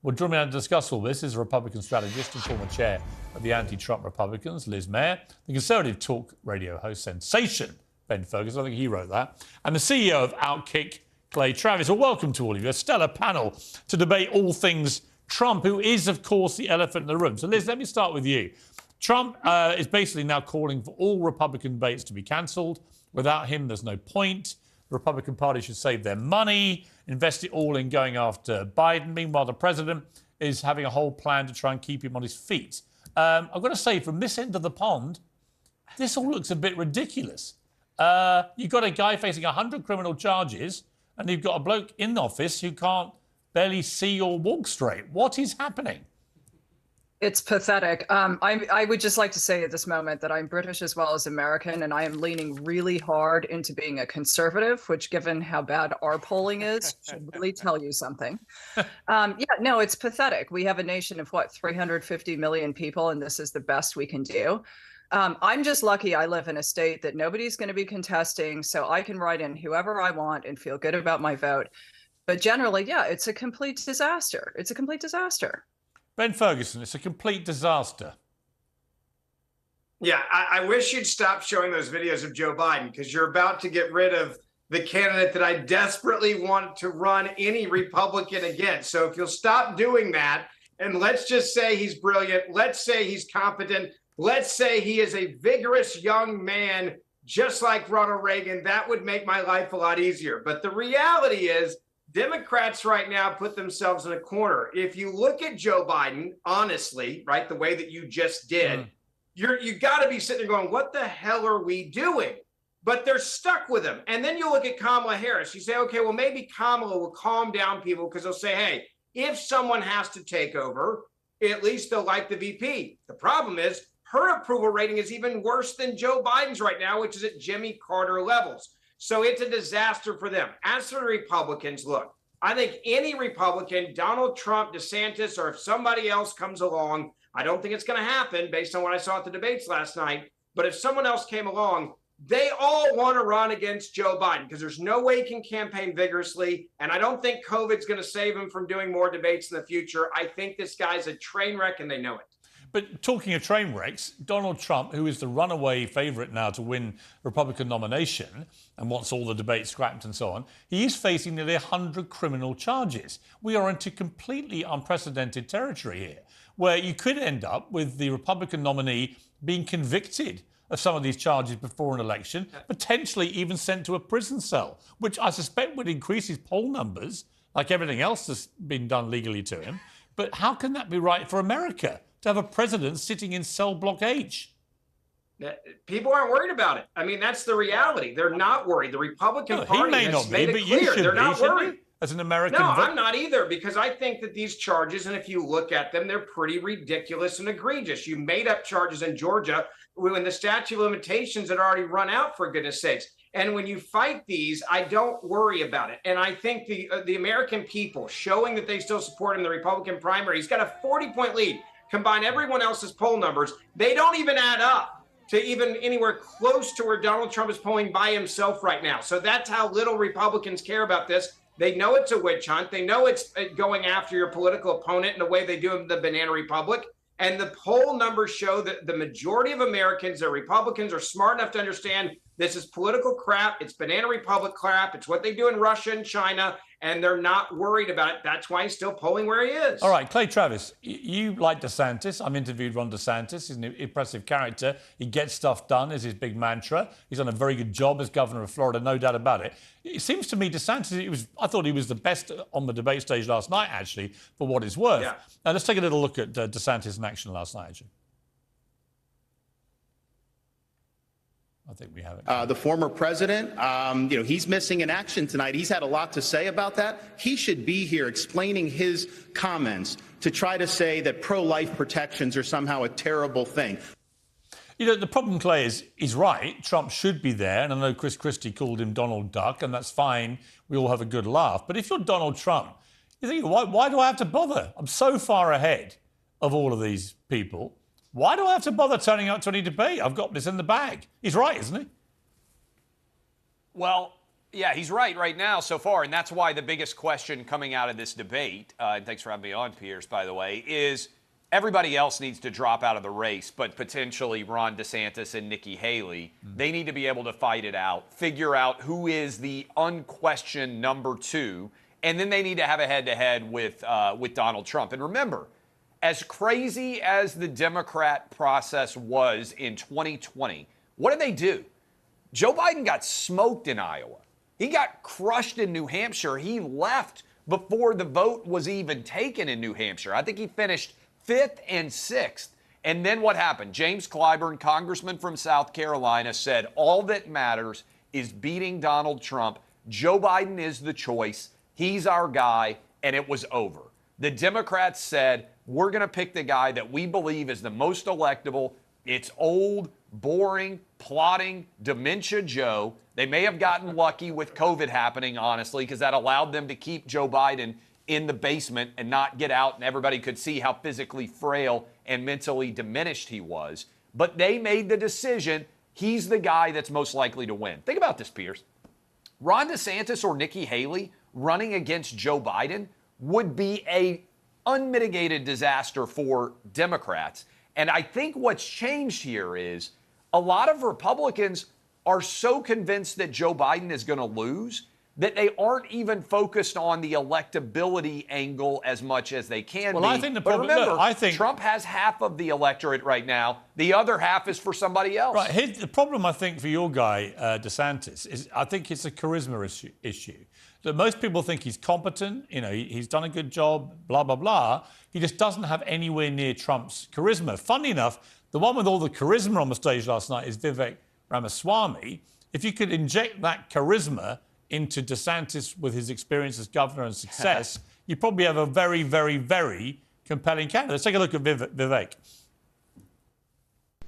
Well, joining me now to discuss all this is a Republican strategist and former chair of the anti-Trump Republicans, Mair, the Conservative talk radio host sensation, Ben Ferguson, I think he wrote that, and the CEO of Outkick, Clay Travis. Well, welcome to all of you. A stellar panel to debate all things Trump, who is, of course, the elephant in the room. So, Liz, let me start with you. Trump is basically now calling for all Republican debates to be cancelled. Without him, there's no point. The Republican Party should save their money, invest it all in going after Biden. Meanwhile, the president is having a whole plan to try and keep him on his feet. I've got to say, from this end of the pond, this all looks a bit ridiculous. You've got a guy facing 100 criminal charges, and you've got a bloke in the office who can't barely see or walk straight. What is happening? It's pathetic. I would just like to say at this moment that I'm British as well as American, and I am leaning really hard into being a conservative, which, given how bad our polling is, should really tell you something. No, it's pathetic. We have a nation of, 350 million people, and this is the best we can do. I'm just lucky I live in a state that nobody's going to be contesting, so I can write in whoever I want and feel good about my vote. But generally, yeah, it's a complete disaster. It's a complete disaster. Ben Ferguson, it's a complete disaster. Yeah, I wish you'd stop showing those videos of Joe Biden, because you're about to get rid of the candidate that I desperately want to run any Republican against. So if you'll stop doing that, and let's just say he's brilliant, let's say he's competent, let's say he is a vigorous young man, just like Ronald Reagan, that would make my life a lot easier. But the reality is, Democrats right now put themselves in a corner. If you look at Joe Biden, honestly, right, the way that you just did, you got to be sitting there going, what the hell are we doing? But they're stuck with him. And then you look at Kamala Harris. You say, okay, well, maybe Kamala will calm down people because they'll say, hey, if someone has to take over, at least they'll like the VP. The problem is her approval rating is even worse than Joe Biden's right now, which is at Jimmy Carter levels. So it's a disaster for them. As for the Republicans, look, I think any Republican, Donald Trump, DeSantis, or if somebody else comes along, I don't think it's going to happen based on what I saw at the debates last night, but if someone else came along, they all want to run against Joe Biden because there's no way he can campaign vigorously, and I don't think COVID's going to save him from doing more debates in the future. I think this guy's a train wreck, and they know it. But talking of train wrecks, Donald Trump, who is the runaway favourite now to win Republican nomination and wants all the debates scrapped and so on, he is facing nearly 100 criminal charges. We are into completely unprecedented territory here, where you could end up with the Republican nominee being convicted of some of these charges before an election, potentially even sent to a prison cell, which I suspect would increase his poll numbers, like everything else that's been done legally to him. But how can that be right for America, to have a president sitting in cell block H? People aren't worried about it. I mean, that's the reality. They're not worried. The Republican Party he may has not be, made it but clear. you should They're not worried. As an American No, I'm not either, because I think that these charges, and if you look at them, they're pretty ridiculous and egregious. You made up charges in Georgia when the statute of limitations had already run out, for goodness sakes. And when you fight these, I don't worry about it. And I think the American people showing that they still support him in the Republican primary, he's got a 40-point lead. Combine everyone else's poll numbers, they don't even add up to even anywhere close to where Donald Trump is polling by himself right now. So that's how little Republicans care about this. They know it's a witch hunt. They know it's going after your political opponent in the way they do in the Banana Republic. And the poll numbers show that the majority of Americans, the Republicans, are smart enough to understand this is political crap. It's Banana Republic crap. It's what they do in Russia and China, and they're not worried about it. That's why he's still polling where he is. All right, Clay Travis, you like DeSantis. I've interviewed Ron DeSantis. He's an impressive character. He gets stuff done is his big mantra. He's done a very good job as governor of Florida, no doubt about it. It seems to me DeSantis, I thought he was the best on the debate stage last night, actually, for what it's worth. Yeah. Now, let's take a little look at DeSantis in action last night, actually. I think we have it. The former president, he's missing in action tonight. He's had a lot to say about that. He should be here explaining his comments to try to say that pro-life protections are somehow a terrible thing. You know, the problem, Clay, is he's right. Trump should be there. And I know Chris Christie called him Donald Duck, and that's fine. We all have a good laugh. But if you're Donald Trump, you think, why do I have to bother? I'm so far ahead of all of these people. Why do I have to bother turning up to any debate? I've got this in the bag. He's right, isn't he? Well, Yeah, he's right now so far, and that's why the biggest question coming out of this debate, and thanks for having me on, Piers, by the way, is everybody else needs to drop out of the race, but potentially Ron DeSantis and Nikki Haley, they need to be able to fight it out, figure out who is the unquestioned number 2, and then they need to have a head-to-head with Donald Trump. And remember, as crazy as the Democrat process was in 2020, what did they do? Joe Biden got smoked in Iowa. He got crushed in New Hampshire. He left before the vote was even taken in New Hampshire. I think he finished 5th and 6th. And then what happened? James Clyburn, congressman from South Carolina, said all that matters is beating Donald Trump. Joe Biden is the choice. He's our guy, and it was over. The Democrats said, we're going to pick the guy that we believe is the most electable. It's old, boring, plotting, dementia Joe. They may have gotten lucky with COVID happening, honestly, because that allowed them to keep Joe Biden in the basement and not get out, and everybody could see how physically frail and mentally diminished he was. But they made the decision he's the guy that's most likely to win. Think about this, Piers. Ron DeSantis or Nikki Haley running against Joe Biden would be a unmitigated disaster for Democrats. And I think what's changed here is a lot of Republicans are so convinced that Joe Biden is going to lose that they aren't even focused on the electability angle as much as they can be. I think the but problem, remember, I think Trump has half of the electorate right now. The other half is for somebody else. Right. Here's the problem, I think, for your guy, DeSantis, is I think it's a charisma issue. That most people think he's competent, he's done a good job, blah, blah, blah. He just doesn't have anywhere near Trump's charisma. Funny enough, the one with all the charisma on the stage last night is Vivek Ramaswamy. If you could inject that charisma into DeSantis with his experience as governor and success, you probably have a very, very, very compelling candidate. Let's take a look at Vivek.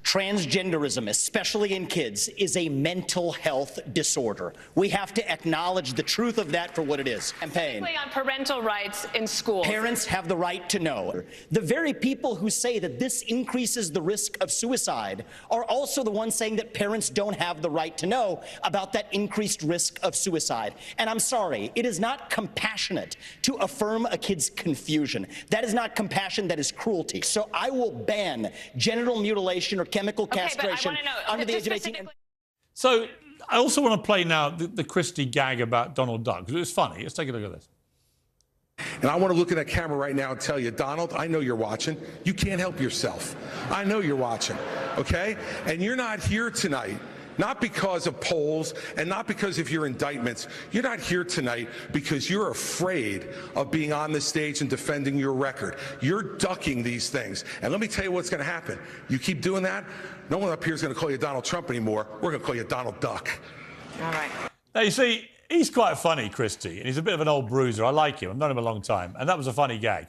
Transgenderism, especially in kids, is a mental health disorder. We have to acknowledge the truth of that for what it is. Campaign. On parental rights in schools. Parents have the right to know. The very people who say that this increases the risk of suicide are also the ones saying that parents don't have the right to know about that increased risk of suicide. And I'm sorry, it is not compassionate to affirm a kid's confusion. That is not compassion, that is cruelty. So I will ban genital mutilation or chemical castration under the age of 18. So I also want to play now the Christie gag about Donald Duck, because it was funny. Let's take a look at this. And I want to look at that camera right now and tell you, Donald, I know you're watching. You can't help yourself. I know you're watching, okay? And you're not here tonight, not because of polls and not because of your indictments. You're not here tonight because you're afraid of being on the stage and defending your record. You're ducking these things. And let me tell you what's going to happen. You keep doing that, no one up here is going to call you Donald Trump anymore. We're going to call you Donald Duck. All right. Now, you see, he's quite funny, Christie, and he's a bit of an old bruiser. I like him. I've known him a long time, and that was a funny gag.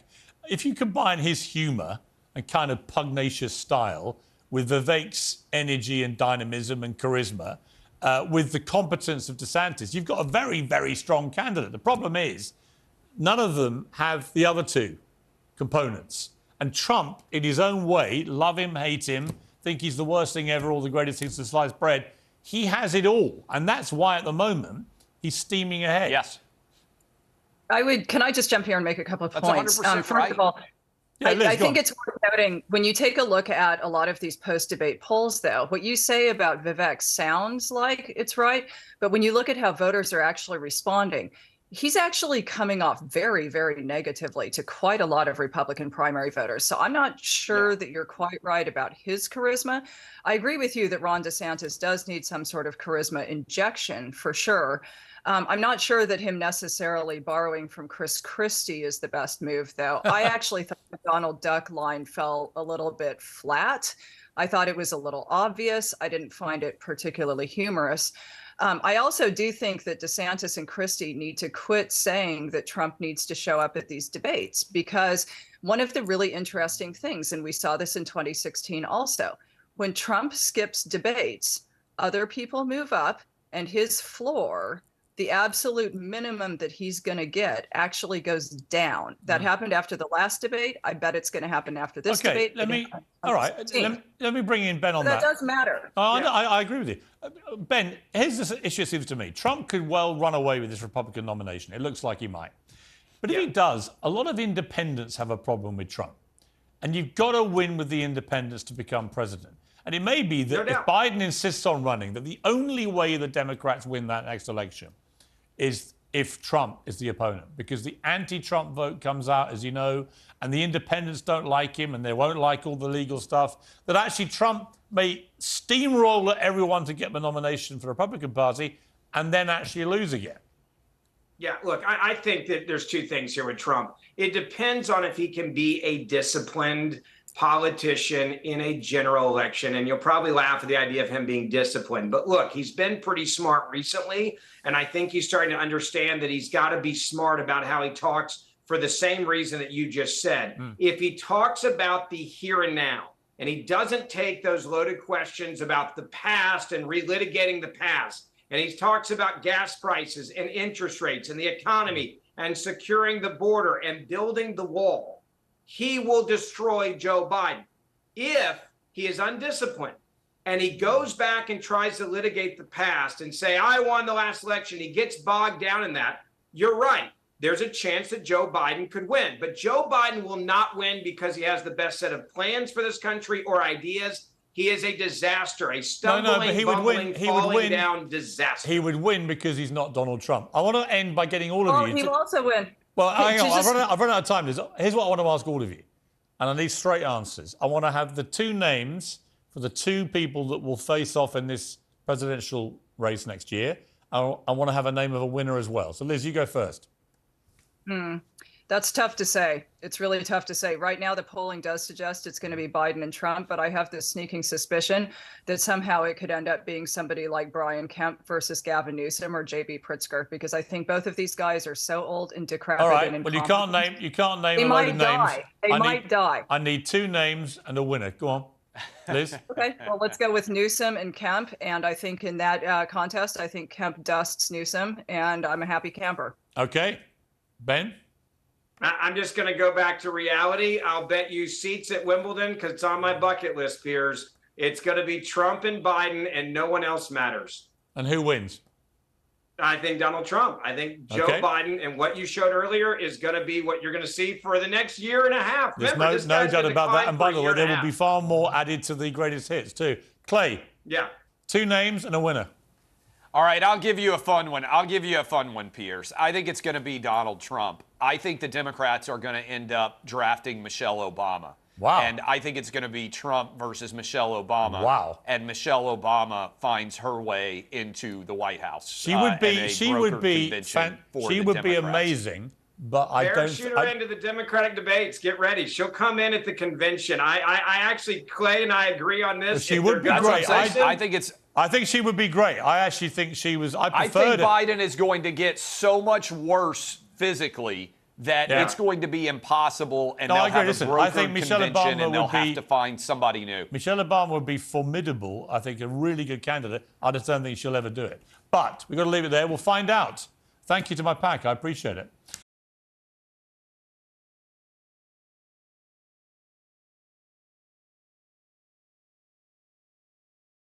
If you combine his humour and kind of pugnacious style with Vivek's energy and dynamism and charisma, with the competence of DeSantis, you've got a very, very strong candidate. The problem is none of them have the other two components. And Trump, in his own way, love him, hate him, think he's the worst thing ever, or the greatest thing since sliced bread. He has it all. And that's why, at the moment, he's steaming ahead. Yes. Can I just jump here and make a couple of points? 100% First right. of all, Yeah, Liz, I go think on. it's worth noting, when you take a look at a lot of these post-debate polls, though, what you say about Vivek sounds like it's right, but when you look at how voters are actually responding, he's actually coming off very, very negatively to quite a lot of Republican primary voters. So I'm not sure that you're quite right about his charisma. I agree with you that Ron DeSantis does need some sort of charisma injection, for sure. I'm not sure that him necessarily borrowing from Chris Christie is the best move, though. I actually thought the Donald Duck line fell a little bit flat. I thought it was a little obvious. I didn't find it particularly humorous. I also do think that DeSantis and Christie need to quit saying that Trump needs to show up at these debates, because one of the really interesting things, and we saw this in 2016 also, when Trump skips debates, other people move up and his floor the absolute minimum that he's going to get actually goes down. That happened after the last debate. I bet it's going to happen after this debate. Let me bring in Ben on that. That does matter. I agree with you. Ben, here's the issue, it seems to me. Trump could well run away with this Republican nomination. It looks like he might. But if he does, a lot of independents have a problem with Trump. And you've got to win with the independents to become president. And it may be that if Biden insists on running, that the only way the Democrats win that next election is if Trump is the opponent. Because the anti-Trump vote comes out, as you know, and the independents don't like him and they won't like all the legal stuff, that actually Trump may steamroller everyone to get the nomination for the Republican Party and then actually lose again. Yeah, look, I think that there's two things here with Trump. It depends on if he can be a disciplined politician in a general election. And you'll probably laugh at the idea of him being disciplined. But look, he's been pretty smart recently. And I think he's starting to understand that he's got to be smart about how he talks for the same reason that you just said. If he talks about the here and now, and he doesn't take those loaded questions about the past and relitigating the past, and he talks about gas prices and interest rates and the economy and securing the border and building the wall, he will destroy Joe Biden. If he is undisciplined and he goes back and tries to litigate the past and say, I won the last election, he gets bogged down in that, you're right. There's a chance that Joe Biden could win. But Joe Biden will not win because he has the best set of plans for this country or ideas. He is a disaster, a stumbling, falling down disaster. He would win because he's not Donald Trump. I want to end by getting all of you. He will also win. Well, hang on. I've run out of time. Here's what I want to ask all of you. And I need straight answers. I want to have the two names for the two people that will face off in this presidential race next year. I want to have a name of a winner as well. So, Liz, you go first. That's tough to say. It's really tough to say. Right now, the polling does suggest it's going to be Biden and Trump, but I have this sneaking suspicion that somehow it could end up being somebody like Brian Kemp versus Gavin Newsom or J.B. Pritzker, because I think both of these guys are so old and decrepit. All right. And well, you can't name they a load of names. They might die. I need two names and a winner. Go on, Liz. Okay. Well, let's go with Newsom and Kemp. And I think in that contest, I think Kemp dusts Newsom, and I'm a happy camper. Okay. Ben? I'm just going to go back to reality. I'll bet you seats at Wimbledon because it's on my bucket list, Piers. It's going to be Trump and Biden, and no one else matters. And who wins? I think Donald Trump. I think Joe Biden, and what you showed earlier is going to be what you're going to see for the next year and a half. There's no doubt about that. And by the way, there will be far more added to the greatest hits too. Clay. Yeah. Two names and a winner. All right, I'll give you a fun one. Piers. I think it's going to be Donald Trump. I think the Democrats are going to end up drafting Michelle Obama. Wow. And I think it's going to be Trump versus Michelle Obama. Wow. And Michelle Obama finds her way into the White House. She would be amazing. But I don't. Shoot her into the Democratic debates. Get ready. She'll come in at the convention. I actually, Clay and I agree on this. She would be great. I think she would be great. I actually think she was. I think Biden is going to get so much worse physically that it's going to be impossible, and they'll have a brokered convention, and they'll have to find somebody new. Michelle Obama would be formidable. I think a really good candidate. I just don't think she'll ever do it. But we've got to leave it there. We'll find out. Thank you to my pack. I appreciate it.